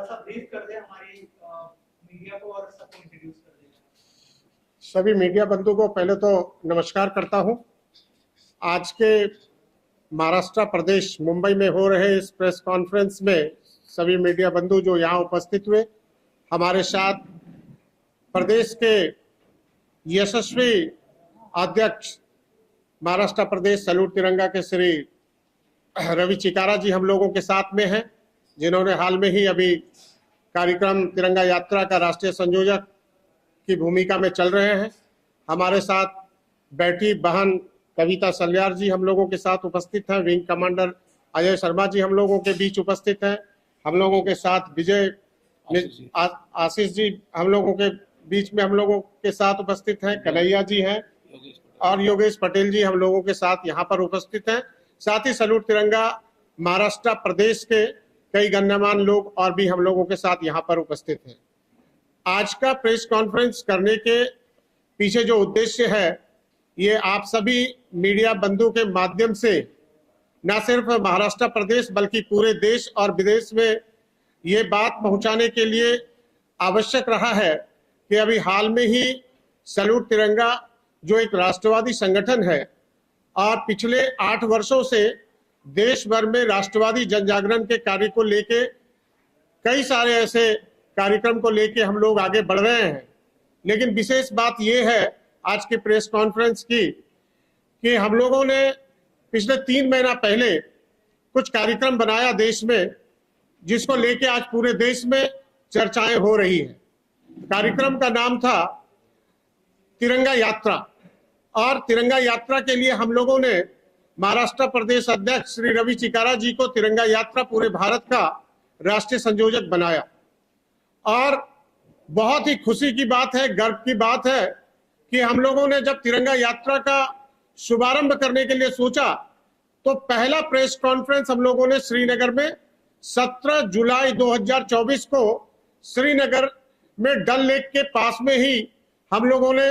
सा ब्रीफ कर दे हमारी मीडिया को और सबको इंट्रोड्यूस कर दे। सभी मीडिया बंधु को पहले तो नमस्कार करता हूं। आज के महाराष्ट्र प्रदेश मुंबई में हो रहे इस प्रेस कॉन्फ्रेंस में सभी मीडिया बंधु जो यहाँ उपस्थित हुए, हमारे साथ प्रदेश के यशस्वी अध्यक्ष महाराष्ट्र प्रदेश सैल्यूट तिरंगा के श्री रवि चिकारा जी हम लोगों के साथ में हैं, जिन्होंने हाल में ही अभी कार्यक्रम तिरंगा यात्रा का राष्ट्रीय संयोजक की भूमिका में चल रहे हैं। हमारे साथ बैठी बहन कविता सल्यार जी हम लोगों के साथ उपस्थित हैं। विंग कमांडर अजय शर्मा जी हम लोगों के बीच उपस्थित हैं। हम लोगों के साथ विजय आशीष जी हम लोगों के बीच में हम लोगों के साथ उपस्थित हैं। कन्हैया जी हैं और योगेश पटेल जी हम लोगों के साथ यहाँ पर उपस्थित हैं। साथ ही सैल्यूट तिरंगा महाराष्ट्र प्रदेश के कई गण्यमान्य लोग और भी हम लोगों के साथ यहाँ पर उपस्थित हैं। आज का प्रेस कॉन्फ्रेंस करने के पीछे जो उद्देश्य है, ये आप सभी मीडिया बंधु के माध्यम से न सिर्फ महाराष्ट्र प्रदेश बल्कि पूरे देश और विदेश में ये बात पहुंचाने के लिए आवश्यक रहा है कि अभी हाल में ही सैल्यूट तिरंगा जो एक राष्ट्रवादी संगठन है और पिछले 8 वर्षों से देश भर में राष्ट्रवादी जन जागरण के कार्य को लेके कई सारे ऐसे कार्यक्रम को लेके हम लोग आगे बढ़ रहे हैं। लेकिन विशेष बात यह है आज के प्रेस कॉन्फ्रेंस की कि हम लोगों ने पिछले 3 महीना पहले कुछ कार्यक्रम बनाया देश में, जिसको लेके आज पूरे देश में चर्चाएं हो रही हैं। कार्यक्रम का नाम था तिरंगा यात्रा और तिरंगा यात्रा के लिए हम लोगों ने महाराष्ट्र प्रदेश अध्यक्ष श्री रवि चिकारा जी को तिरंगा यात्रा पूरे भारत का राष्ट्रीय संयोजक बनाया। और बहुत ही खुशी की बात है, गर्व की बात है कि हम लोगों ने जब तिरंगा यात्रा का शुभारंभ करने के लिए सोचा तो पहला प्रेस कॉन्फ्रेंस हम लोगों ने श्रीनगर में 17 जुलाई 2024 को श्रीनगर में डल लेक के पास में ही हम लोगों ने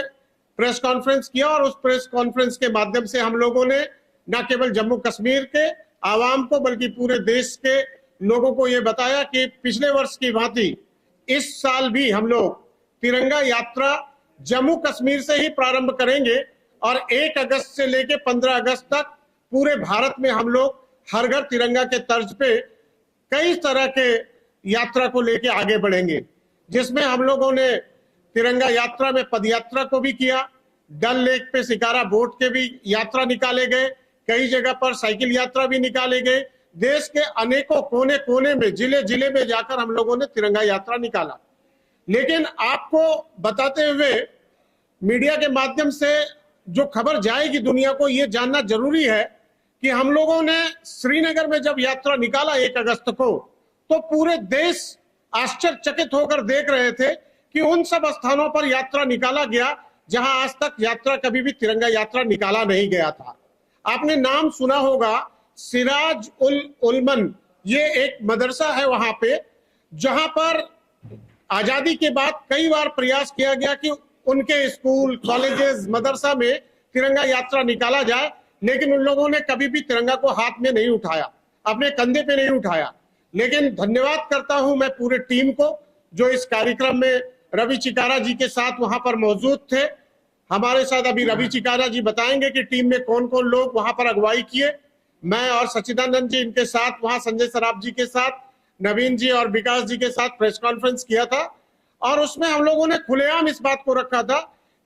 प्रेस कॉन्फ्रेंस किया। और उस प्रेस कॉन्फ्रेंस के माध्यम से हम लोगों ने न केवल जम्मू कश्मीर के आवाम को बल्कि पूरे देश के लोगों को ये बताया कि पिछले वर्ष की भांति इस साल भी हम लोग तिरंगा यात्रा जम्मू कश्मीर से ही प्रारंभ करेंगे और 1 अगस्त से लेकर 15 अगस्त तक पूरे भारत में हम लोग हर घर तिरंगा के तर्ज पे कई तरह के यात्रा को लेकर आगे बढ़ेंगे, जिसमें हम लोगों ने तिरंगा यात्रा में पदयात्रा को भी किया। डल लेक पे शिकारा बोट के भी यात्रा निकाले गए, कई जगह पर साइकिल यात्रा भी निकाले गए। देश के अनेकों कोने कोने में जिले जिले में जाकर हम लोगों ने तिरंगा यात्रा निकाला। लेकिन आपको बताते हुए मीडिया के माध्यम से जो खबर जाएगी दुनिया को, ये जानना जरूरी है कि हम लोगों ने श्रीनगर में जब यात्रा निकाला 1 अगस्त को, तो पूरे देश आश्चर्यचकित होकर देख रहे थे कि उन सब स्थानों पर यात्रा निकाला गया जहां आज तक यात्रा कभी भी तिरंगा यात्रा निकाला नहीं गया था। आपने नाम सुना होगा सिराज उल उलमन, ये एक मदरसा है वहां पे, जहां पर आजादी के बाद कई बार प्रयास किया गया कि उनके स्कूल कॉलेजेस मदरसा में तिरंगा यात्रा निकाला जाए, लेकिन उन लोगों ने कभी भी तिरंगा को हाथ में नहीं उठाया, अपने कंधे पे नहीं उठाया। लेकिन धन्यवाद करता हूं मैं पूरे टीम को जो इस कार्यक्रम में रवि चिकारा जी के साथ वहां पर मौजूद थे। हमारे साथ अभी रवि चिकारा जी बताएंगे कि टीम में कौन कौन लोग वहां पर अगुवाई किए। मैं और सच्चिदानंद जी इनके साथ, वहां संजय सराफ जी के साथ, नवीन जी और विकास जी के साथ प्रेस कॉन्फ्रेंस किया था। और उसमें हम लोगों ने खुलेआम इस बात को रखा था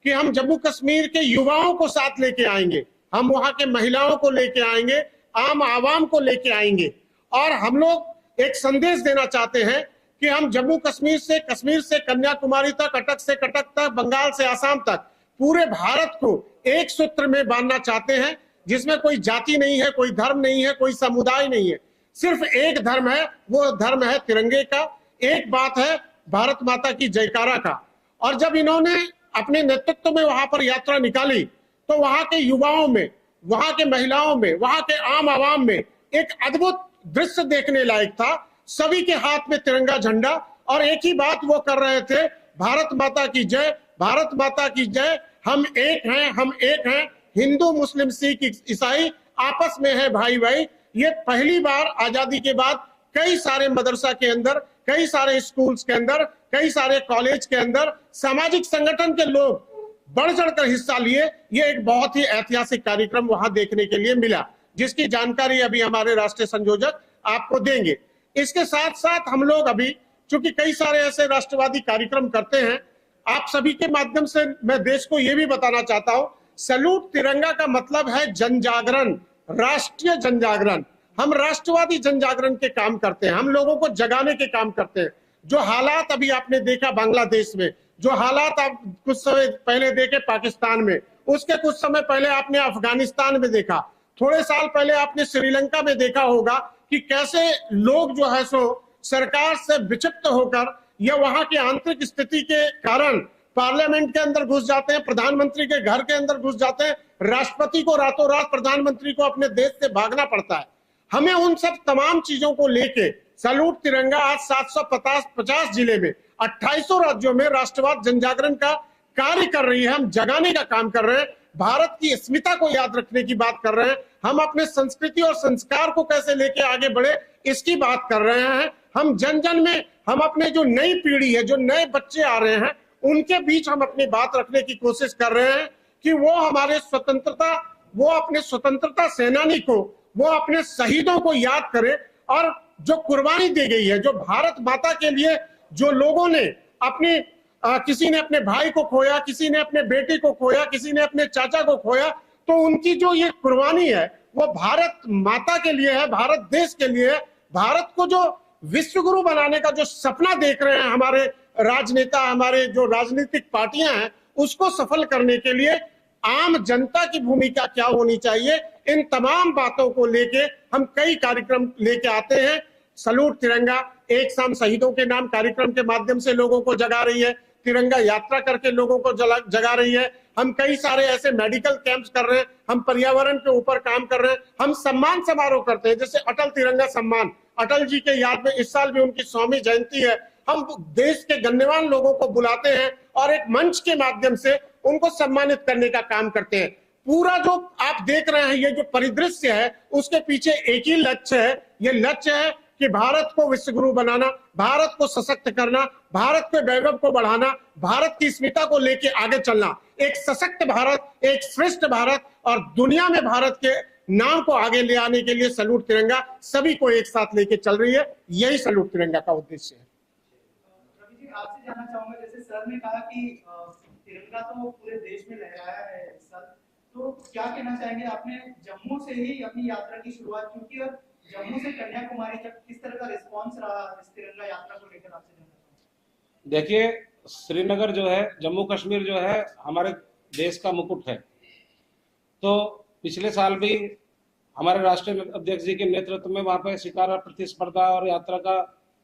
कि हम जम्मू कश्मीर के युवाओं को साथ लेके आएंगे, हम वहां के महिलाओं को लेके आएंगे, आम आवाम को लेके आएंगे। और हम लोग एक संदेश देना चाहते हैं कि हम जम्मू कश्मीर से कन्याकुमारी तक, अटक से कटक तक, बंगाल से आसाम तक पूरे भारत को एक सूत्र में बांधना चाहते हैं, जिसमें कोई जाति नहीं है, कोई धर्म नहीं है, कोई समुदाय नहीं है, सिर्फ एक धर्म है, वो धर्म है तिरंगे का। एक बात है भारत माता की जयकारा का। और जब इन्होंने अपने नेतृत्व में वहां पर यात्रा निकाली तो वहां के युवाओं में, वहां के महिलाओं में, वहां के आम आवाम में एक अद्भुत दृश्य देखने लायक था। सभी के हाथ में तिरंगा झंडा और एक ही बात वो कर रहे थे, भारत माता की जय, भारत माता की जय, हम एक हैं, हम एक हैं। हिंदू मुस्लिम सिख ईसाई आपस में है भाई भाई। ये पहली बार आजादी के बाद कई सारे मदरसा के अंदर, कई सारे स्कूल्स के अंदर, कई सारे कॉलेज के अंदर सामाजिक संगठन के लोग बढ़ चढ़कर हिस्सा लिए। ये एक बहुत ही ऐतिहासिक कार्यक्रम वहां देखने के लिए मिला, जिसकी जानकारी अभी हमारे राष्ट्रीय संयोजक आपको देंगे। इसके साथ साथ हम लोग अभी, चूंकि कई सारे ऐसे राष्ट्रवादी कार्यक्रम करते हैं, आप सभी के माध्यम से मैं देश को यह भी बताना चाहता हूं, सैल्यूट तिरंगा का मतलब है जन जागरण, राष्ट्रीय जन जागरण। हम राष्ट्रवादी जन जागरण के काम करते हैं, हम लोगों को जगाने के काम करते हैं। जो हालात अभी आपने देखा बांग्लादेश में, जो हालात आप कुछ समय पहले देखे पाकिस्तान में, उसके कुछ समय पहले आपने अफगानिस्तान में देखा, थोड़े साल पहले आपने श्रीलंका में देखा होगा कि कैसे लोग जो है सो सरकार से विक्षिप्त होकर या वहां की आंतरिक स्थिति के कारण पार्लियामेंट के अंदर घुस जाते हैं, प्रधानमंत्री के घर के अंदर घुस जाते हैं, राष्ट्रपति को रातों रात प्रधानमंत्री को अपने देश से भागना पड़ता है। हमें उन सब तमाम चीजों को लेके सैल्यूट तिरंगा आज 750 जिले में 2800 राज्यों में राष्ट्रवाद जनजागरण का कार्य कर रही है। हम जगाने का काम कर रहे हैं, भारत की अस्मिता को याद रखने की बात कर रहे हैं, हम अपने संस्कृति और संस्कार को कैसे लेके आगे बढ़े इसकी बात कर रहे हैं। हम जन जन में, हम अपने जो नई पीढ़ी है, जो नए बच्चे आ रहे हैं, उनके बीच हम अपनी बात रखने की कोशिश कर रहे हैं कि वो हमारे स्वतंत्रता, वो अपने स्वतंत्रता सेनानी को, वो अपने शहीदों को याद करें और जो कुर्बानी दी गई है, जो भारत माता के लिए जो लोगों ने अपनी किसी ने अपने भाई को खोया, किसी ने अपने बेटे को खोया, किसी ने अपने चाचा को खोया, तो उनकी जो ये कुर्बानी है वो भारत माता के लिए है, भारत देश के लिए है। भारत को जो विश्व गुरु बनाने का जो सपना देख रहे हैं हमारे राजनेता, हमारे जो राजनीतिक पार्टियां हैं, उसको सफल करने के लिए आम जनता की भूमिका क्या होनी चाहिए, इन तमाम बातों को लेके हम कई कार्यक्रम लेके आते हैं। सैल्यूट तिरंगा एक शाम शहीदों के नाम कार्यक्रम के माध्यम से लोगों को जगा रही है, तिरंगा यात्रा करके लोगों को जगा रही है। हम कई सारे ऐसे मेडिकल कैंप्स कर रहे हैं, हम पर्यावरण के ऊपर काम कर रहे हैं, हम सम्मान समारोह करते हैं, जैसे अटल तिरंगा सम्मान, अटल जी के याद में इस साल भी उनकी 100वीं जयंती है। हम देश के गण्यमान्य लोगों को बुलाते हैं और एक मंच के माध्यम से उनको सम्मानित करने का काम करते हैं। पूरा जो आप देख रहे हैं, ये जो परिदृश्य है, उसके पीछे एक ही लक्ष्य है। ये लक्ष्य है कि भारत को विश्व गुरु बनाना, भारत को सशक्त करना, भारत के वैभव को बढ़ाना, भारत की अस्मिता को लेके आगे चलना, एक सशक्त भारत, एक श्रेष्ठ भारत और दुनिया में भारत के नाम को आगे ले आने के लिए सैल्यूट तिरंगा सभी को एक साथ लेके चल रही है। यही सैल्यूट तिरंगा का उद्देश्य है। रवि जी, आपसे जानना चाहूंगा, जैसे सर ने कहा कि तिरंगा तो पूरे देश में लहराया है इस साल, तो क्या कहना चाहेंगे? आपने जम्मू से ही अपनी यात्रा की शुरुआत की थी और जम्मू से कन्याकुमारी तक किस तरह का रिस्पांस रहा इस तिरंगा यात्रा को लेकर, आपसे जानना चाहूंगा। देखिए, श्रीनगर जो है, जम्मू कश्मीर जो है, हमारे देश का मुकुट है। तो पिछले साल भी हमारे राष्ट्रीय अध्यक्ष जी के नेतृत्व में वहां पर शिकारा प्रतिस्पर्धा और यात्रा का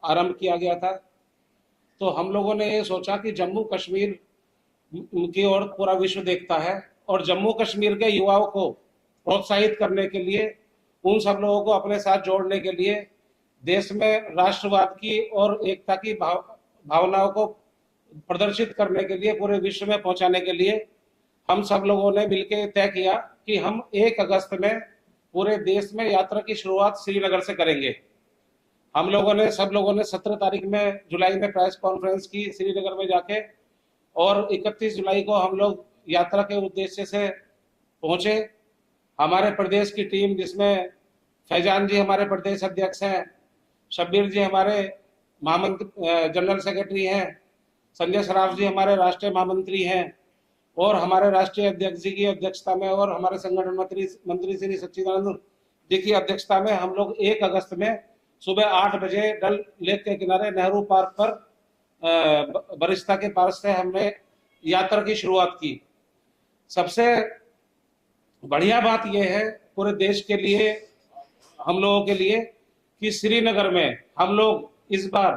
आरंभ किया गया था। तो हम लोगों ने ये सोचा कि जम्मू कश्मीर की ओर पूरा विश्व देखता है और जम्मू कश्मीर के युवाओं को प्रोत्साहित करने के लिए, उन सब लोगों को अपने साथ जोड़ने के लिए, देश में राष्ट्रवाद की और एकता की भावनाओं को प्रदर्शित करने के लिए, पूरे विश्व में पहुंचाने के लिए हम सब लोगों ने मिलकर तय किया कि हम 1 अगस्त में पूरे देश में यात्रा की शुरुआत श्रीनगर से करेंगे। हम लोगों ने, सब लोगों ने 17 तारीख में जुलाई में प्रेस कॉन्फ्रेंस की श्रीनगर में जाके, और 31 जुलाई को हम लोग यात्रा के उद्देश्य से पहुंचे। हमारे प्रदेश की टीम, जिसमें फैजान जी हमारे प्रदेश अध्यक्ष हैं, शब्बीर जी हमारे महामंत्री जनरल सेक्रेटरी हैं, संजय सराफ जी हमारे राष्ट्रीय महामंत्री हैं, और हमारे राष्ट्रीय अध्यक्ष जी की अध्यक्षता में और हमारे संगठन मंत्री श्री सच्चिदानंद जी की अध्यक्षता में हम लोग 1 अगस्त में सुबह 8 बजे डल लेक के किनारे नेहरू पार्क पर बरिस्ता के पास से हमने यात्रा की शुरुआत की। सबसे बढ़िया बात यह है पूरे देश के लिए, हम लोगों के लिए, कि श्रीनगर में हम लोग इस बार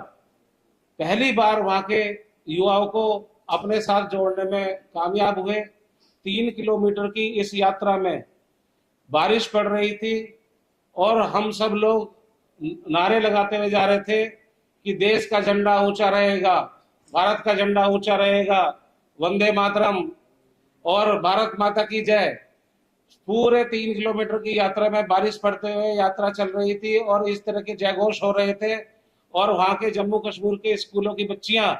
पहली बार वहां के युवाओं को अपने साथ जोड़ने में कामयाब हुए। 3 किलोमीटर की इस यात्रा में बारिश पड़ रही थी और हम सब लोग नारे लगाते हुए जा रहे थे कि देश का झंडा ऊंचा रहेगा, भारत का झंडा ऊंचा रहेगा, वंदे मातरम और भारत माता की जय। पूरे 3 किलोमीटर की यात्रा में बारिश पड़ते हुए यात्रा चल रही थी और इस तरह के जयघोष हो रहे थे और वहां के जम्मू कश्मीर के स्कूलों की बच्चियां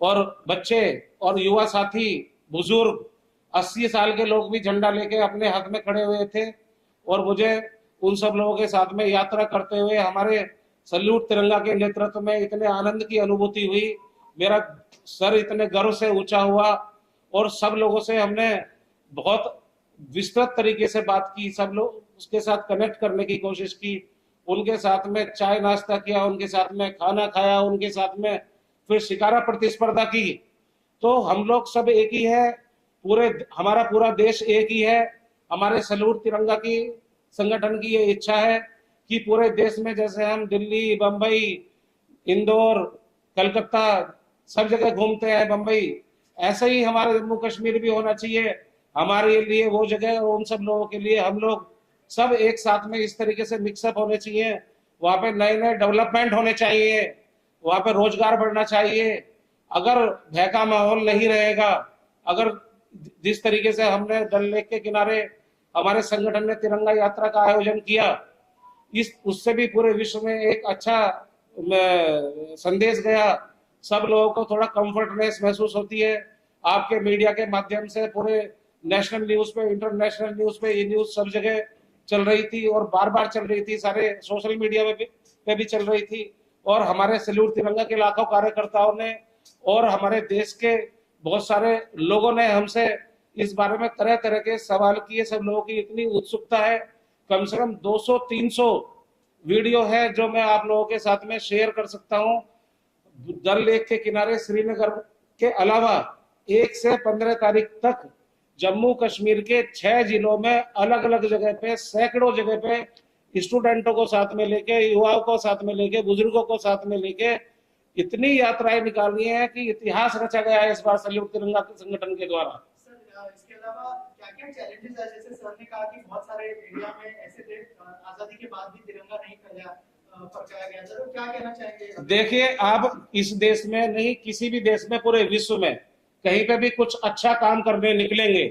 और बच्चे और युवा साथी, बुजुर्ग, 80 साल के लोग भी झंडा लेके अपने हाथ में खड़े हुए थे। और मुझे उन सब लोगों के साथ में यात्रा करते हुए हमारे सल्यूट तिरंगा के नेतृत्व में इतने आनंद की अनुभूति हुई, मेरा सर इतने गर्व से ऊंचा हुआ। और सब लोगों से हमने बहुत विस्तृत तरीके से बात की, सब लोग उसके साथ कनेक्ट करने की कोशिश की, उनके साथ में चाय नाश्ता किया, उनके साथ में खाना खाया, उनके साथ में फिर शिकारा प्रतिस्पर्धा की। तो हम लोग सब एक ही है, हमारा पूरा देश एक ही है। हमारे सल्यूट तिरंगा की संगठन की ये इच्छा है कि पूरे देश में जैसे हम दिल्ली, बंबई, इंदौर, कलकत्ता सब जगह घूमते हैं, बंबई, ऐसे ही हमारे जम्मू कश्मीर भी होना चाहिए। हमारे लिए वो जगह और उन सब लोगों के लिए हम लोग सब एक साथ में इस तरीके से मिक्सअप होने चाहिए। वहां पे नए नए डेवलपमेंट होने चाहिए, वहां पे रोजगार बढ़ना चाहिए। अगर भय का माहौल नहीं रहेगा, अगर जिस तरीके से हमने डल लेक के किनारे हमारे संगठन ने तिरंगा यात्रा का आयोजन किया, उससे भी पूरे विश्व में एक अच्छा संदेश गया। सब लोगों को थोड़ा कंफर्टनेस महसूस होती है। आपके मीडिया के माध्यम से पूरे नेशनल न्यूज पे, इंटरनेशनल न्यूज पे, ये न्यूज सब जगह चल रही थी और बार बार चल रही थी, सारे सोशल मीडिया पे भी चल रही थी। और हमारे सल्यूट तिरंगा के लाखों कार्यकर्ताओं ने और हमारे देश के बहुत सारे लोगों ने हमसे इस बारे में तरह तरह के सवाल किए। सब लोगों की इतनी उत्सुकता है, कम से कम 200-300 वीडियो है जो मैं आप लोगों के साथ में शेयर कर सकता हूं। डल लेक के किनारे श्रीनगर के अलावा 1 से 15 तारीख तक जम्मू कश्मीर के 6 जिलों में अलग अलग जगह पे, सैकड़ों जगह पे स्टूडेंटों को साथ में लेके, युवाओं को साथ में लेके, बुजुर्गों को साथ में लेके इतनी यात्राएं निकालनी है कि इतिहास रचा गया है इस बार सल्यूट तिरंगा संगठन के द्वारा। सर, इसके अलावा क्या-क्या चैलेंजेस है? जैसे सर ने कहा कि बहुत सारे एरिया में ऐसे थे आजादी के बाद भी तिरंगा नहीं फहराया गया था, तो क्या कहना चाहेंगे? देखिए, आप इस देश में नहीं, किसी भी देश में, पूरे विश्व में कहीं पे भी कुछ अच्छा काम करने निकलेंगे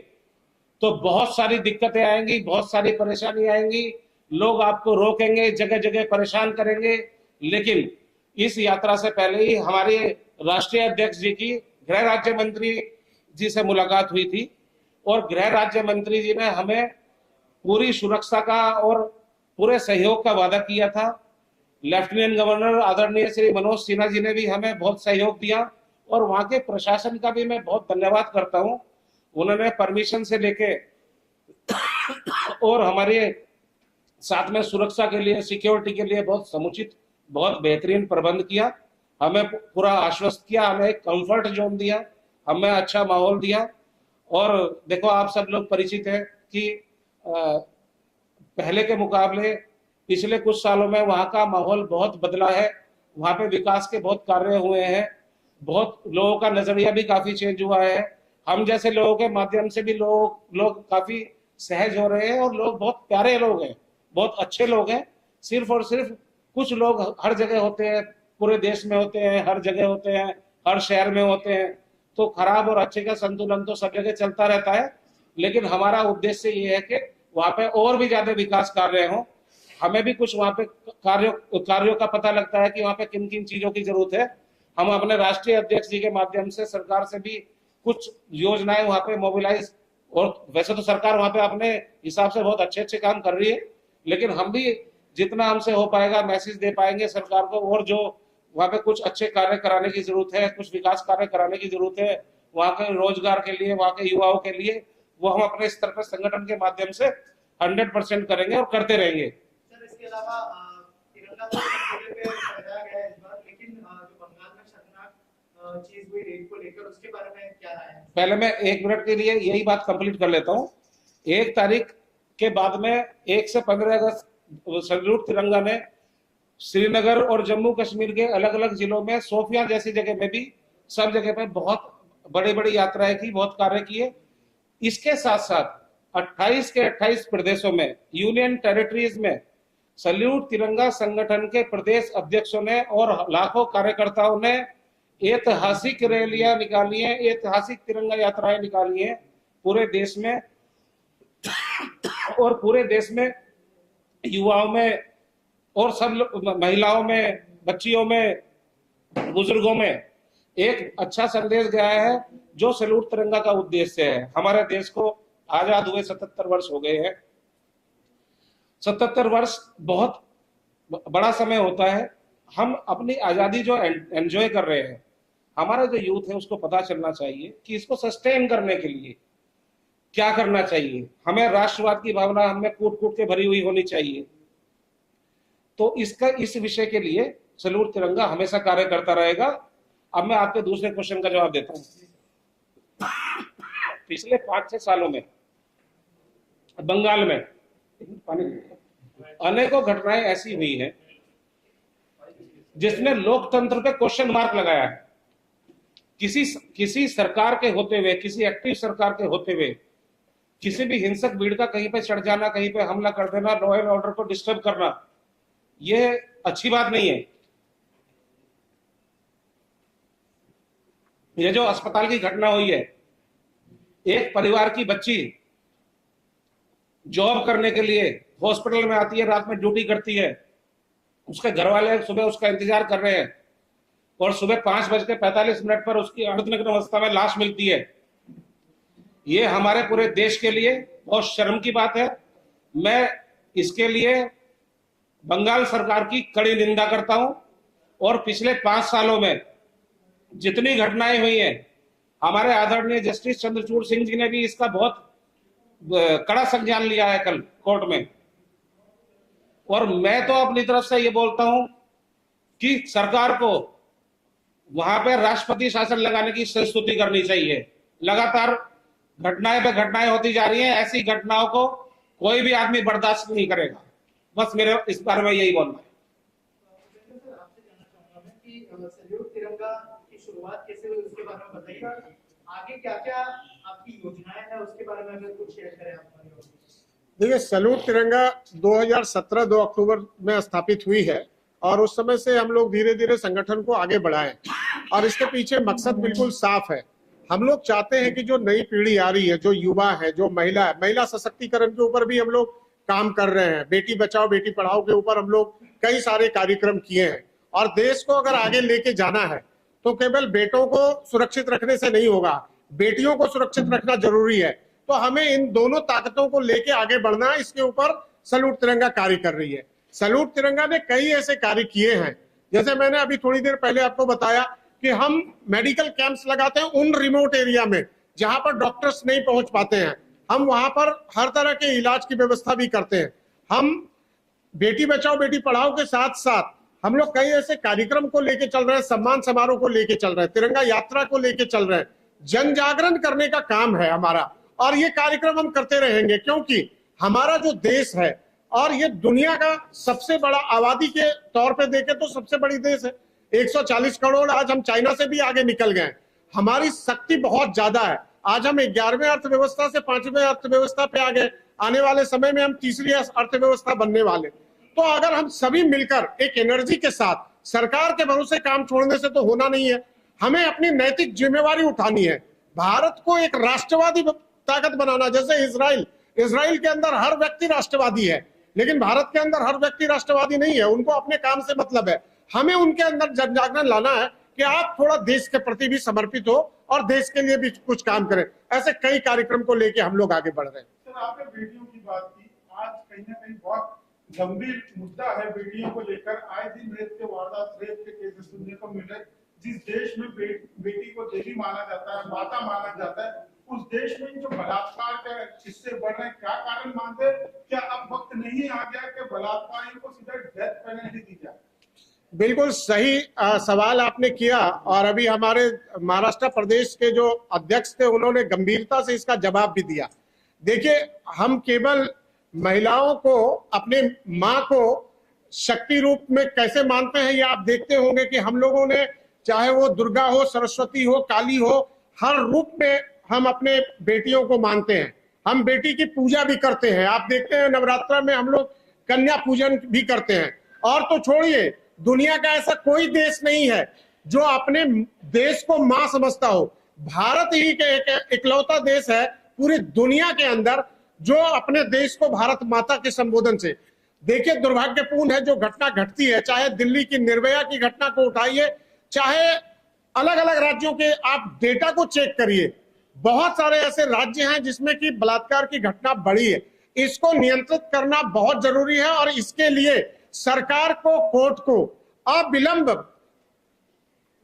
तो बहुत सारी दिक्कतें आएंगी, बहुत सारी परेशानी आएंगी, लोग आपको रोकेंगे, जगह जगह परेशान करेंगे। लेकिन इस यात्रा से पहले ही हमारे राष्ट्रीय अध्यक्ष जी की गृह राज्य मंत्री जी से मुलाकात हुई थी और गृह राज्य मंत्री जी ने हमें पूरी सुरक्षा का और पूरे सहयोग का वादा किया था। लेफ्टिनेंट गवर्नर आदरणीय श्री मनोज सिन्हा जी ने भी हमें बहुत सहयोग दिया और वहां के प्रशासन का भी मैं बहुत धन्यवाद करता हूं। उन्होंने परमिशन से लेके और हमारे साथ में सुरक्षा के लिए, सिक्योरिटी के लिए बहुत समुचित, बहुत बेहतरीन प्रबंध किया। हमें पूरा आश्वस्त किया, हमें एक कंफर्ट जोन दिया, हमें अच्छा माहौल दिया। और देखो, आप सब लोग परिचित हैं कि पहले के मुकाबले पिछले कुछ सालों में वहां का माहौल बहुत बदला है। वहां पे विकास के बहुत कार्य हुए हैं, बहुत लोगों का नजरिया भी काफी चेंज हुआ है। हम जैसे लोगों के माध्यम से भी लोग काफी सहज हो रहे हैं और लोग बहुत प्यारे लोग हैं, बहुत अच्छे लोग हैं। सिर्फ और सिर्फ कुछ लोग हर जगह होते हैं, पूरे देश में होते हैं, हर जगह होते हैं, हर शहर में होते हैं, तो खराब और अच्छे का संतुलन तो सब जगह चलता रहता है। लेकिन हमारा उद्देश्य ये है कि वहां पे और भी ज्यादा विकास कार्य हों। हमें भी कुछ वहां पे कार्यों का पता लगता है कि वहां पे किन किन चीजों की जरूरत है। हम अपने राष्ट्रीय अध्यक्ष जी के माध्यम से सरकार से भी कुछ योजनाएं वहां पे मोबिलाइज, और वैसे तो सरकार वहां पे अपने हिसाब से बहुत अच्छे अच्छे काम कर रही है, लेकिन हम भी जितना हमसे हो पाएगा मैसेज दे पाएंगे सरकार को। और जो वहां पे कुछ अच्छे कार्य कराने की जरूरत है, कुछ विकास कार्य कराने की जरूरत है वहां के रोजगार के लिए, वहां के युवाओं के लिए, वो हम अपने स्तर पर संगठन के माध्यम से 100% करेंगे और करते रहेंगे। सर, इसके अलावा तिरंगा तो पूरे पे फहराया गया है इस बार, लेकिन जो बंगाल में शर्मनाक चीज हुई रेप को लेकर, उसके बारे में क्या राय है? पहले मैं 1 मिनट के लिए यही बात कंप्लीट कर लेता हूँ। 1 तारीख के बाद में 1 से 15 अगस्त सल्यूट तिरंगा ने श्रीनगर और जम्मू कश्मीर के अलग अलग जिलों में, सोफिया जैसी जगह में भी, सब जगह पे बहुत बड़ी बड़ी यात्राएं की, बहुत कार्य किए। इसके साथ साथ 28 के 28 प्रदेशों में, यूनियन टेरिटरीज में सल्यूट तिरंगा संगठन के प्रदेश अध्यक्षों ने और लाखों कार्यकर्ताओं ने ऐतिहासिक रैलियां निकाली हैं, ऐतिहासिक तिरंगा यात्राएं निकाली हैं पूरे देश में। और पूरे देश में युवाओं में और सब महिलाओं में, बच्चियों में, बुजुर्गों में एक अच्छा संदेश गया है, जो सैल्यूट तिरंगा का उद्देश्य है। हमारे देश को आजाद हुए 77 वर्ष हो गए हैं। 77 वर्ष बहुत बड़ा समय होता है। हम अपनी आजादी जो एंजॉय कर रहे हैं, हमारा जो यूथ है उसको पता चलना चाहिए कि इसको सस्टेन करने के लिए क्या करना चाहिए। हमें राष्ट्रवाद की भावना हमें कूट कूट के भरी हुई होनी चाहिए। तो इस विषय के लिए सैल्यूट तिरंगा हमेशा कार्य करता रहेगा। अब मैं आपके दूसरे क्वेश्चन का जवाब देता हूं। पिछले 5-6 सालों में बंगाल में अनेकों घटनाएं ऐसी हुई हैं जिसने लोकतंत्र पे क्वेश्चन मार्क लगाया है। किसी सरकार के होते हुए, किसी एक्टिव सरकार के होते हुए, किसी भी हिंसक भीड़ का कहीं पे चढ़ जाना, कहीं पे हमला कर देना, लॉ एंड ऑर्डर को डिस्टर्ब करना, ये अच्छी बात नहीं है। ये जो अस्पताल की घटना हुई है, एक परिवार की बच्ची जॉब करने के लिए हॉस्पिटल में आती है, रात में ड्यूटी करती है, उसके घर वाले सुबह उसका इंतजार कर रहे हैं और सुबह 5:45 पर उसकी अर्धनग्न अवस्था में लाश मिलती है। ये हमारे पूरे देश के लिए बहुत शर्म की बात है। मैं इसके लिए बंगाल सरकार की कड़ी निंदा करता हूं और पिछले 5 सालों में जितनी घटनाएं हुई हैं, हमारे आदरणीय जस्टिस चंद्रचूड़ सिंह जी ने भी इसका बहुत कड़ा संज्ञान लिया है कल कोर्ट में। और मैं तो अपनी तरफ से ये बोलता हूं कि सरकार को वहां पे राष्ट्रपति शासन लगाने की संस्तुति करनी चाहिए। लगातार घटनाएं पे घटनाएं होती जा रही हैं, ऐसी घटनाओं को कोई भी आदमी बर्दाश्त नहीं करेगा। बस मेरे इस बारे में यही बोलना है। सर, आपसे जानना चाहूंगा मैं कि सैल्यूट तिरंगा की शुरुआत कैसे हुई उसके बारे में बताइए। आगे क्या-क्या आपकी योजनाएं हैं उसके बारे में अगर कुछ शेयर करें आप। देखिए, सैल्यूट तिरंगा 2017 2 अक्टूबर में स्थापित हुई है और उस समय से हम लोग धीरे धीरे संगठन को आगे बढ़ाएं और इसके पीछे मकसद बिल्कुल साफ है। हम लोग चाहते हैं कि जो नई पीढ़ी आ रही है, जो युवा है, जो महिला है, महिला सशक्तिकरण के ऊपर भी हम लोग काम कर रहे हैं। बेटी बचाओ बेटी पढ़ाओ के ऊपर हम लोग कई सारे कार्यक्रम किए हैं। और देश को अगर आगे लेके जाना है तो केवल बेटों को सुरक्षित रखने से नहीं होगा, बेटियों को सुरक्षित रखना जरूरी है। तो हमें इन दोनों ताकतों को लेके आगे बढ़ना है। इसके ऊपर सैल्यूट तिरंगा कार्य कर रही है। सैल्यूट तिरंगा ने कई ऐसे कार्य किए हैं, जैसे मैंने अभी थोड़ी देर पहले आपको बताया कि हम मेडिकल कैंप्स लगाते हैं उन रिमोट एरिया में जहां पर डॉक्टर्स नहीं पहुंच पाते हैं। हम वहां पर हर तरह के इलाज की व्यवस्था भी करते हैं। हम बेटी बचाओ बेटी पढ़ाओ के साथ साथ हम लोग कई ऐसे कार्यक्रम को लेके चल रहे हैं, सम्मान समारोह को लेके चल रहे हैं, तिरंगा यात्रा को लेके चल रहे हैं। जन जागरण करने का काम है हमारा और ये कार्यक्रम हम करते रहेंगे, क्योंकि हमारा जो देश है और ये दुनिया का सबसे बड़ा आबादी के तौर पे देखें तो सबसे बड़ी देश है। 140 करोड़, आज हम चाइना से भी आगे निकल गए। हमारी शक्ति बहुत ज्यादा है। आज हम 11वें अर्थव्यवस्था से 5वें अर्थव्यवस्था पे आ गए। आने वाले समय में हम तीसरी अर्थव्यवस्था बनने वाले। तो अगर हम सभी मिलकर एक एनर्जी के साथ, सरकार के भरोसे काम छोड़ने से तो होना नहीं है। हमें अपनी नैतिक जिम्मेवारी उठानी है। भारत को एक राष्ट्रवादी ताकत बनाना, जैसे इजराइल के अंदर हर व्यक्ति राष्ट्रवादी है, लेकिन भारत के अंदर हर व्यक्ति राष्ट्रवादी नहीं है। उनको अपने काम से मतलब है। हमें उनके अंदर जन जागरण लाना है कि आप थोड़ा देश के प्रति भी समर्पित हो और देश के लिए भी कुछ काम करें। ऐसे कई कार्यक्रम को लेके हम लोग आगे बढ़ रहे हैं। सर, आपने बेटियों की बात की। आज कहीं ना कहीं बहुत गंभीर मुद्दा है बेटियों को लेकर। आए दिन रेप के वारदात, रेप के केसेस सुनने को मिल रहे। जिस देश में बेटी को देवी माना जाता है, माता माना जाता है, उस देश में जो बलात्कार के किस्से बढ़ रहे हैं, क्या कारण मानते हैं? क्या अब वक्त नहीं आ गया कि बलात्कारियों को सीधा डेथ पेनल्टी दी जाए? बिल्कुल सही सवाल आपने किया और अभी हमारे महाराष्ट्र प्रदेश के जो अध्यक्ष थे उन्होंने गंभीरता से इसका जवाब भी दिया। देखिए, हम केवल महिलाओं को, अपने माँ को शक्ति रूप में कैसे मानते हैं, ये आप देखते होंगे कि हम लोगों ने, चाहे वो दुर्गा हो, सरस्वती हो, काली हो, हर रूप में हम अपने बेटियों को मानते हैं। हम बेटी की पूजा भी करते हैं। आप देखते हैं नवरात्र में हम लोग कन्या पूजन भी करते हैं। और तो छोड़िए, दुनिया का ऐसा कोई देश नहीं है जो अपने देश को मां समझता हो। भारत ही के एक इकलौता देश है पूरी दुनिया के अंदर जो अपने देश को भारत माता के संबोधन से, देखिए दुर्भाग्यपूर्ण है जो घटना घटती है, चाहे दिल्ली की निर्भया की घटना को उठाइए, चाहे अलग अलग राज्यों के आप डेटा को चेक करिए, बहुत सारे ऐसे राज्य हैं जिसमें कि बलात्कार की घटना बढ़ी है। इसको नियंत्रित करना बहुत जरूरी है और इसके लिए सरकार को, कोर्ट को अविलंब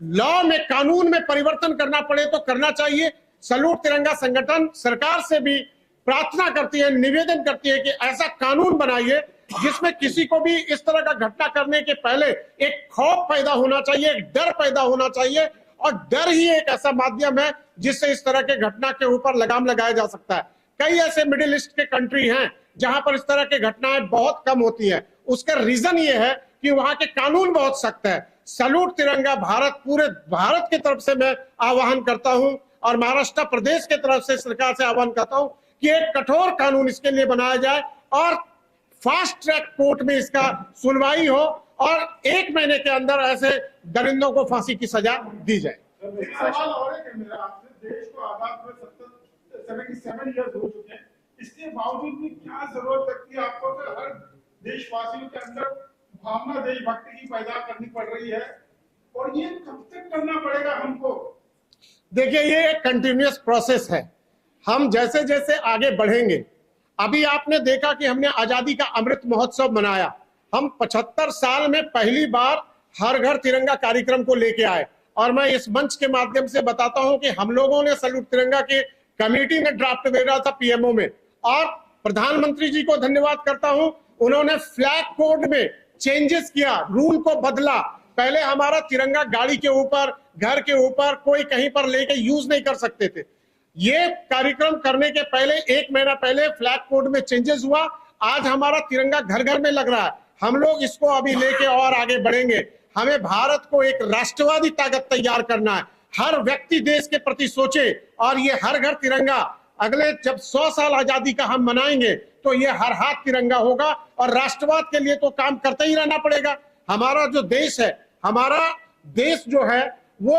लॉ में, कानून में परिवर्तन करना पड़े तो करना चाहिए। सैल्यूट तिरंगा संगठन सरकार से भी प्रार्थना करती है, निवेदन करती है कि ऐसा कानून बनाइए जिसमें किसी को भी इस तरह का घटना करने के पहले एक खौफ पैदा होना चाहिए, एक डर पैदा होना चाहिए, और डर ही एक ऐसा माध्यम है जिससे इस तरह के घटना के ऊपर लगाम लगाया जा सकता है। कई ऐसे मिडिल ईस्ट के कंट्री हैं जहां पर इस तरह की घटनाएं बहुत कम होती है। उसका रीजन ये है कि वहां के कानून बहुत सख्त है। सैल्यूट तिरंगा भारत, पूरे भारत की तरफ से मैं आह्वान करता हूं और महाराष्ट्र प्रदेश की तरफ से सरकार से आह्वान करता हूं कि एक कठोर कानून इसके लिए बनाया जाए और फास्ट ट्रैक कोर्ट में इसका सुनवाई हो और 1 महीने के अंदर ऐसे दरिंदों को फांसी की सजा दी जाए। एक सवाल और है कि मेरा आपसे, देश को आजाद हुए 77 ईयर्स हो चुके हैं, इसके बावजूद भी क्या जरूरत लगती है आपको कि हर देशवासियों के अंदर भावना देशभक्ति की पैदा करनी पड़ रही है, और ये कब तक करना पड़ेगा हमको? देखिए ये एक कंटिन्यूअस प्रोसेस है, हम जैसे जैसे आगे बढ़ेंगे। अभी आपने देखा कि हमने आजादी का अमृत महोत्सव मनाया, हम 75 साल में पहली बार हर घर तिरंगा कार्यक्रम को लेके आए, और मैं इस मंच के माध्यम से बताता हूं कि हम लोगों ने सैल्यूट तिरंगा की कमेटी ने ड्राफ्ट भेजा था पीएमओ में, और प्रधानमंत्री जी को धन्यवाद करता हूं, उन्होंने फ्लैग कोड में चेंजेस किया, रूल को बदला। पहले हमारा तिरंगा गाड़ी के ऊपर, घर के ऊपर कोई कहीं पर लेके यूज नहीं कर सकते थे। ये कार्यक्रम करने के पहले 1 महीना पहले फ्लैग कोड में चेंजेस हुआ, आज हमारा तिरंगा घर घर में लग रहा है। हम लोग इसको अभी लेके और आगे बढ़ेंगे। हमें भारत को एक राष्ट्रवादी ताकत तैयार करना है, हर व्यक्ति देश के प्रति सोचे, और ये हर घर तिरंगा अगले जब 100 साल आजादी का हम मनाएंगे तो ये हर हाथ तिरंगा होगा, और राष्ट्रवाद के लिए तो काम करते ही रहना पड़ेगा। हमारा जो देश है, हमारा देश जो है वो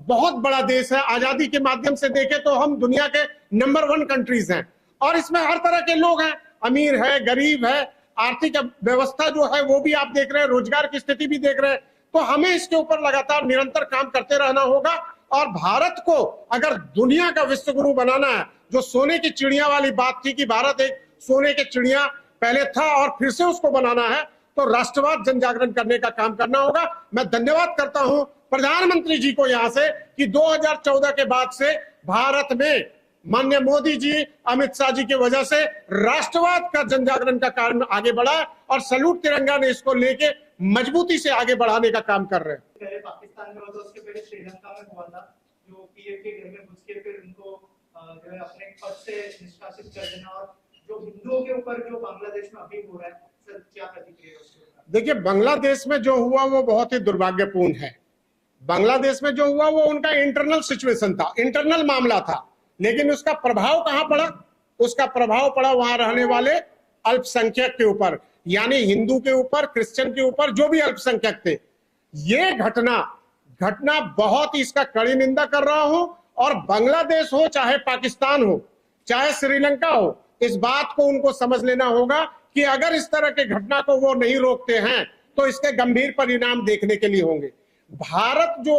बहुत बड़ा देश है। आजादी के माध्यम से देखें तो हम दुनिया के नंबर 1 कंट्रीज हैं, और इसमें हर तरह के लोग हैं, अमीर है, गरीब है, आर्थिक व्यवस्था जो है वो भी आप देख रहे हैं, रोजगार की स्थिति भी देख रहे हैं। तो हमें इसके ऊपर लगातार निरंतर काम करते रहना होगा, और भारत को अगर दुनिया का विश्व गुरु बनाना है, जो सोने की चिड़िया वाली बात थी कि भारत एक सोने की चिड़िया पहले था और फिर से उसको बनाना है, तो राष्ट्रवाद जन जागरण करने का काम करना होगा। मैं धन्यवाद करता हूं प्रधानमंत्री जी को यहां से कि 2014 के बाद से भारत में माननीय मोदी जी, अमित शाह जी की वजह से राष्ट्रवाद का जन जागरण का काम आगे बढ़ा, और सैल्यूट तिरंगा ने इसको लेके मजबूती से आगे बढ़ाने का काम कर रहे हैं। पहले पाकिस्तान में हुआ था, उसके पहले श्रीलंका में हुआ था, जो पीएम के घर में घुस के फिर उनको जो है अपने पद से निष्कासित कर देना, और जो हिंदुओं के ऊपर जो बांग्लादेश में अभी हो रहा है, सर क्या प्रतिक्रिया है उसके ऊपर? देखिए बांग्लादेश में जो हुआ वो बहुत ही दुर्भाग्यपूर्ण है। बांग्लादेश में जो हुआ वो उनका इंटरनल सिचुएशन था, इंटरनल मामला था, लेकिन उसका प्रभाव कहां पड़ा? उसका प्रभाव पड़ा वहां रहने वाले अल्पसंख्यक के ऊपर, यानी हिंदू के ऊपर, क्रिश्चियन के ऊपर, जो भी अल्पसंख्यक थे। ये घटना बहुत ही, इसका कड़ी निंदा कर रहा हूं, और बांग्लादेश हो चाहे पाकिस्तान हो चाहे श्रीलंका हो, इस बात को उनको समझ लेना होगा कि अगर इस तरह के घटना को वो नहीं रोकते हैं तो इसके गंभीर परिणाम देखने के लिए होंगे। भारत जो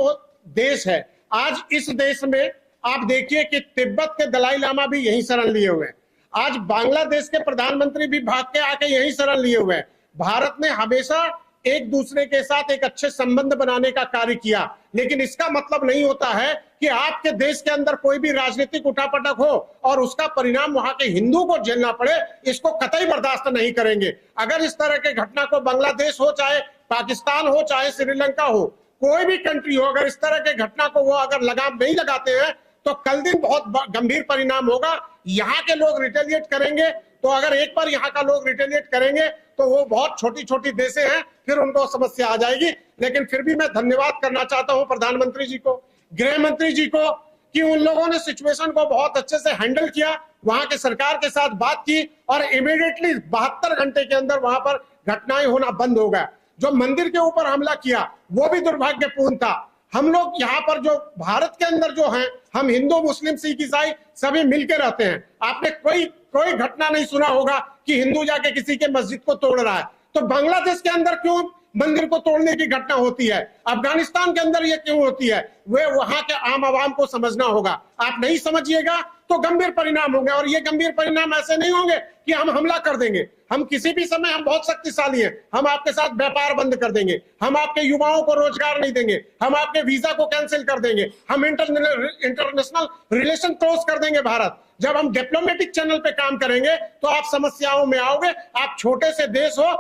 देश है, आज इस देश में आप देखिए कि तिब्बत के दलाई लामा भी यही शरण लिए हुए हैं, आज बांग्लादेश के प्रधानमंत्री भी भाग के आके यही शरण लिए हुए हैं। भारत ने हमेशा एक दूसरे के साथ एक अच्छे संबंध बनाने का कार्य किया, लेकिन इसका मतलब नहीं होता है कि आपके देश के अंदर कोई भी राजनीतिक उठापटक हो और उसका परिणाम वहां के हिंदू को झेलना पड़े, इसको कतई बर्दाश्त नहीं करेंगे। अगर इस तरह के घटना को बांग्लादेश हो चाहे पाकिस्तान हो चाहे श्रीलंका हो, कोई भी कंट्री हो, अगर इस तरह के घटना को वो अगर लगाम नहीं लगाते हैं तो कल दिन बहुत गंभीर परिणाम होगा। यहाँ के लोग रिटेलिएट करेंगे, तो अगर एक बार यहाँ का लोग रिटेलिएट करेंगे तो वो बहुत छोटी छोटी देशें हैं, फिर उनको समस्या आ जाएगी। लेकिन फिर भी मैं धन्यवाद करना चाहता हूं प्रधानमंत्री जी को, गृह मंत्री जी को, कि उन लोगों ने सिचुएशन को बहुत अच्छे से हैंडल किया, वहां के सरकार के साथ बात की, और इमीडिएटली 72 घंटे के अंदर वहां पर घटनाएं होना बंद हो गया। जो मंदिर के ऊपर हमला किया वो भी दुर्भाग्यपूर्ण था। हम लोग यहाँ पर जो भारत के अंदर जो हैं, हम हिंदू, मुस्लिम, सिख, ईसाई सभी मिलकर रहते हैं। आपने कोई घटना नहीं सुना होगा कि हिंदू जाके किसी के मस्जिद को तोड़ रहा है। तो बांग्लादेश के अंदर क्यों मंदिर को तोड़ने की घटना होती है, अफगानिस्तान के अंदर ये क्यों होती है, वे वहां के आम आवाम को समझना होगा। आप नहीं समझिएगा तो गंभीर परिणाम होंगे, और ये गंभीर परिणाम ऐसे नहीं होंगे कि हम हमला कर देंगे। हम किसी भी समय, हम बहुत शक्तिशाली हैं, हम आपके साथ व्यापार बंद कर देंगे, हम आपके युवाओं को रोजगार नहीं देंगे, हम आपके वीजा को कैंसिल कर देंगे, हम इंटरनेशनल रिलेशन क्लोज कर देंगे। भारत जब हम डिप्लोमेटिक चैनल पे काम करेंगे तो आप समस्याओं में आओगे। आप छोटे से देश हो,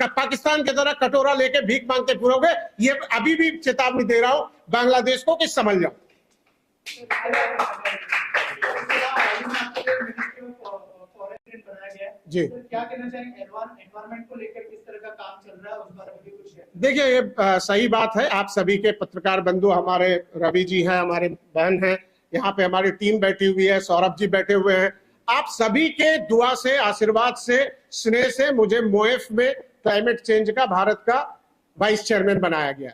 पाकिस्तान की तरह कटोरा लेके भीख मांगते फिरोगे। ये अभी भी चेतावनी दे रहा हूं बांग्लादेश को कि समझ जाओ। जी, क्या कहना चाहेंगे एनवायरमेंट को लेकर, किस तरह का काम चल रहा है उस बारे में भी कुछ है? देखिए, ये सही बात है। आप सभी के पत्रकार बंधु, हमारे रवि जी हैं, हमारे बहन हैं, यहाँ पे हमारी टीम बैठी हुई है, सौरभ जी बैठे हुए हैं। आप सभी के दुआ से, आशीर्वाद से, स्नेह से मुझे मोएफ में क्लाइमेट चेंज का भारत का वाइस चेयरमैन बनाया गया।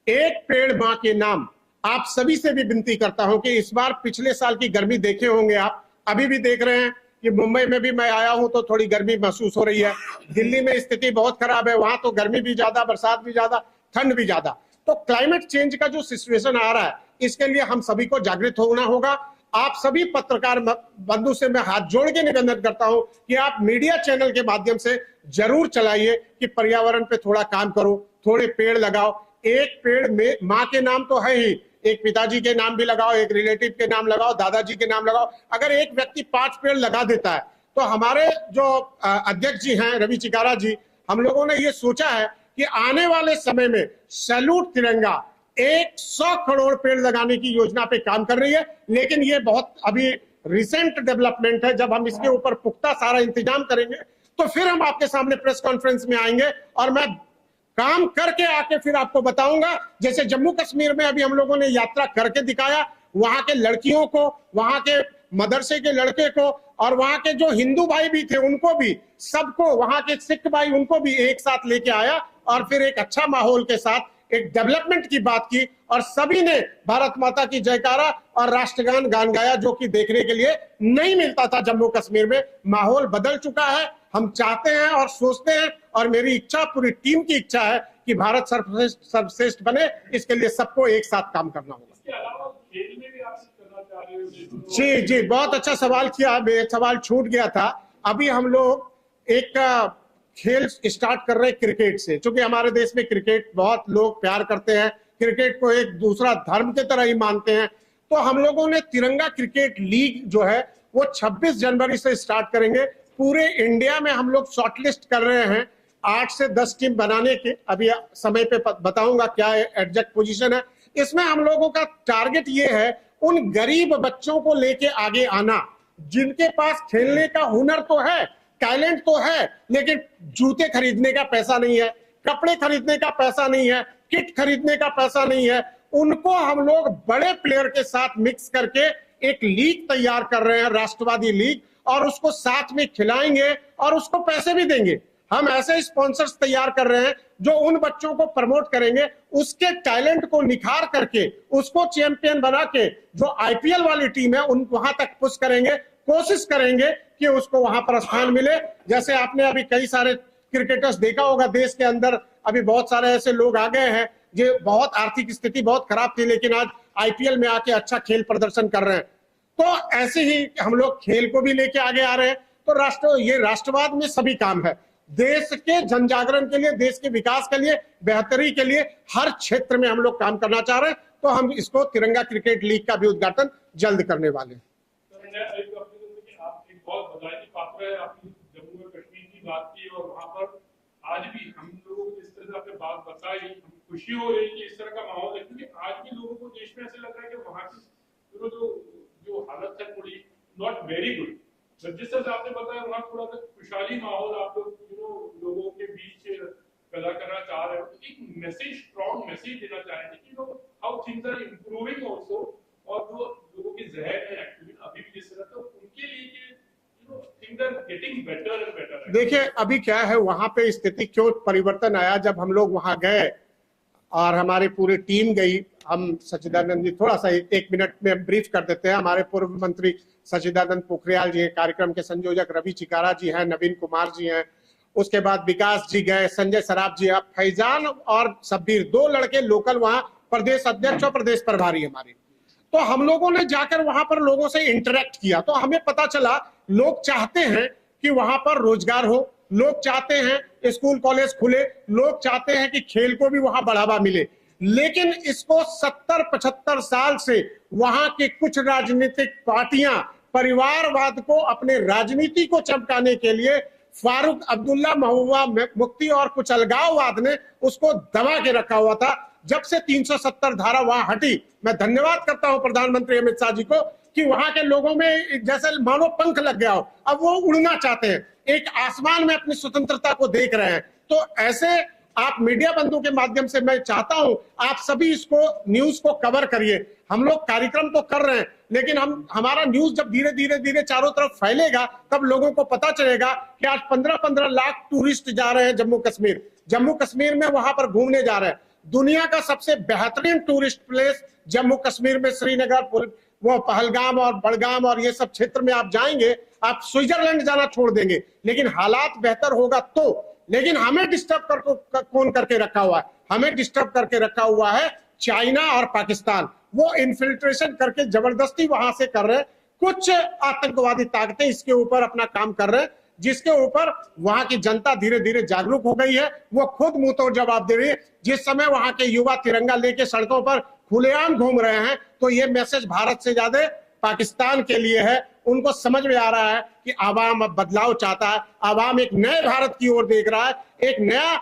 एक पेड़ मां के नाम। आप सभी से भी विनती करता हूं कि इस बार पिछले साल की गर्मी देखे होंगे आप, अभी भी देख रहे हैं कि मुंबई में भी मैं आया हूं तो थोड़ी गर्मी महसूस हो रही है। दिल्ली में स्थिति बहुत खराब है, वहां तो गर्मी भी ज्यादा, बरसात भी ज्यादा, ठंड भी ज्यादा। तो क्लाइमेट चेंज का जो सिचुएशन आ रहा है, इसके लिए हम सभी को जागृत होना होगा। आप सभी पत्रकार बंधु से मैं हाथ जोड़ के निवेदन करता हूं कि आप मीडिया चैनल के माध्यम से जरूर चलाइए कि पर्यावरण पे थोड़ा काम करो, थोड़े पेड़ लगाओ। एक पेड़ में माँ के नाम तो है ही, एक पिताजी के नाम भी लगाओ, एक रिलेटिव के नाम लगाओ, दादाजी के नाम लगाओ। अगर एक व्यक्ति 5 पेड़ लगा देता है तो हमारे जो अध्यक्ष जी हैं रवि चिकारा जी, हम लोगों ने ये सोचा है कि आने वाले समय में सैल्यूट तिरंगा 100 करोड़ पेड़ लगाने की योजना पे काम कर रही है। लेकिन ये बहुत अभी रिसेंट डेवलपमेंट है। जब हम इसके ऊपर पुख्ता सारा इंतजाम करेंगे तो फिर हम आपके सामने प्रेस कॉन्फ्रेंस में आएंगे और मैं काम करके आके फिर आपको बताऊंगा। जैसे जम्मू कश्मीर में अभी हम लोगों ने यात्रा करके दिखाया, वहां के लड़कियों को, वहां के मदरसे के लड़के को, और वहां के जो हिंदू भाई भी थे उनको भी, सबको, वहां के सिख भाई उनको भी एक साथ लेके आया और फिर एक अच्छा माहौल के साथ एक डेवलपमेंट की बात की और सभी ने भारत माता की जयकारा और राष्ट्रगान गान गाया, जो कि देखने के लिए नहीं मिलता था जम्मू कश्मीर में। माहौल बदल चुका है। हम चाहते हैं और सोचते हैं, और मेरी इच्छा, पूरी टीम की इच्छा है कि भारत सर्वश्रेष्ठ बने। इसके लिए सबको एक साथ काम करना होगा। जी जी, बहुत अच्छा सवाल किया। मेरा सवाल छूट गया था। अभी हम लोग एक खेल स्टार्ट कर रहे हैं क्रिकेट से, क्योंकि हमारे देश में क्रिकेट बहुत लोग प्यार करते हैं, क्रिकेट को एक दूसरा धर्म की तरह ही मानते हैं। तो हम लोगों ने तिरंगा क्रिकेट लीग जो है वो 26 जनवरी से स्टार्ट करेंगे। पूरे इंडिया में हम लोग शॉर्टलिस्ट कर रहे हैं 8 से 10 टीम बनाने के। अभी समय पे बताऊंगा क्या एग्जैक्ट पोजीशन है। इसमें हम लोगों का टारगेट ये है, उन गरीब बच्चों को लेके आगे आना जिनके पास खेलने का हुनर तो है, टैलेंट तो है, लेकिन जूते खरीदने का पैसा नहीं है, कपड़े खरीदने का पैसा नहीं है, किट खरीदने का पैसा नहीं है। उनको हम लोग बड़े प्लेयर के साथ मिक्स करके एक लीग तैयार कर रहे हैं, राष्ट्रवादी लीग, और उसको साथ में खिलाएंगे और उसको पैसे भी देंगे। हम ऐसे स्पॉन्सर्स तैयार कर रहे हैं जो उन बच्चों को प्रमोट करेंगे, उसके टैलेंट को निखार करके उसको चैंपियन बना के जो आईपीएल वाली टीम है उन वहां तक पुश करेंगे। कोशिश करेंगे कि उसको वहां पर स्थान मिले। जैसे आपने अभी कई सारे क्रिकेटर्स देखा होगा देश के अंदर, अभी बहुत सारे ऐसे लोग आ गए हैं जो बहुत आर्थिक स्थिति बहुत खराब थी, लेकिन आज आईपीएल में आके अच्छा खेल प्रदर्शन कर रहे हैं। तो ऐसे ही हम लोग खेल को भी लेके आगे आ रहे हैं। तो ये राष्ट्रवाद में सभी काम है। देश के जन जागरण के लिए, देश के विकास के लिए, बेहतरी के लिए हर क्षेत्र में हम लोग काम करना चाह रहे हैं। तो हम इसको तिरंगा क्रिकेट लीग का भी उद्घाटन जल्द करने वाले हैं। बहुत बधाई की पात्र है। आपने जम्मू और कश्मीर की बात की और वहाँ पर आज भी हम लोगों को जिस तरह से आपने बात बताई, हम खुशी हो रही कि इस तरह का माहौल है, क्योंकि आज भी लोगों को देश में ऐसे लग रहा है कि वहाँ की जो हालत है थोड़ी नॉट वेरी गुड। तो जिस तरह से आपने बताया वहाँ थोड़ा सा खुशहाली माहौल आप लोग लोगों के बीच पैदा करना चाह रहे हो। तो एक मैसेज, स्ट्रॉन्ग मैसेज देना चाहेंगे कि how things are improving also, और जो लोगों के जहन है एक्चुअली अभी भी जिस तरह, तो उनके लिए देखिए अभी क्या है, वहां पे स्थिति क्यों परिवर्तन आया। जब हम लोग वहां गए और हमारी पूरी टीम गई, हम सच्चिदानंद जी थोड़ा सा 1 मिनट में ब्रीफ कर देते हैं। हमारे पूर्व मंत्री सच्चिदानंद पोखरियाल जी हैं, कार्यक्रम के संयोजक रवि चिकारा जी हैं, नवीन कुमार जी हैं, उसके बाद विकास जी गए, संजय सराफ जी, अब फैजान और शब्बीर, 2 लड़के लोकल वहां प्रदेश अध्यक्ष और प्रदेश प्रभारी हमारे। तो हम लोगों ने जाकर वहां पर लोगों से इंटरेक्ट किया, तो हमें पता चला लोग चाहते हैं कि वहां पर रोजगार हो, लोग चाहते हैं स्कूल कॉलेज खुले, लोग चाहते हैं कि खेल को भी वहां बढ़ावा मिले। लेकिन इसको 70-75 साल से वहां के कुछ राजनीतिक पार्टियां परिवारवाद को अपने राजनीति को चमकाने के लिए फारूक अब्दुल्ला, महबूबा मुफ्ती और कुछ अलगाववाद ने उसको दबा के रखा हुआ था। जब से 370 धारा वहां हटी, मैं धन्यवाद करता हूं प्रधानमंत्री अमित शाह जी को कि वहां के लोगों में जैसे मानो पंख लग गया हो, अब वो उड़ना चाहते हैं, एक आसमान में अपनी स्वतंत्रता को देख रहे हैं। तो ऐसे आप मीडिया बंधु के माध्यम से मैं चाहता हूं आप सभी इसको न्यूज को कवर करिए। हम लोग कार्यक्रम तो कर रहे हैं, लेकिन हमारा न्यूज जब धीरे धीरे चारों तरफ फैलेगा तब लोगों को पता चलेगा कि आज 15-15 लाख टूरिस्ट जा रहे हैं जम्मू कश्मीर में, वहां पर घूमने जा रहे हैं। दुनिया का सबसे बेहतरीन टूरिस्ट प्लेस जम्मू कश्मीर में श्रीनगर, वो पहलगाम और बड़गाम और ये सब क्षेत्र में आप जाएंगे, आप स्विट्जरलैंड जाना छोड़ देंगे। लेकिन हालात बेहतर होगा तो, लेकिन हमें डिस्टर्ब कौन करके रखा हुआ है? हमें डिस्टर्ब करके रखा हुआ है चाइना और पाकिस्तान। वो इन्फिल्ट्रेशन करके जबरदस्ती वहां से कर रहे हैं। कुछ आतंकवादी ताकतें इसके ऊपर अपना काम कर रहे हैं, जिसके ऊपर वहां की जनता धीरे धीरे जागरूक हो गई है। वो खुद मुंह तोड़ जवाब दे रही है। जिस समय वहां के युवा तिरंगा लेके सड़कों पर खुलेआम घूम रहे हैं, तो ये मैसेज भारत से ज्यादा पाकिस्तान के लिए है। उनको समझ में आ रहा है कि आवाम अब बदलाव चाहता है, आवाम एक नए भारत की ओर देख रहा है, एक नया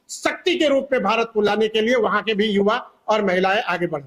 शक्ति के रूप में भारत को लाने के लिए वहां के भी युवा और महिलाएं आगे बढ़ रही हैं।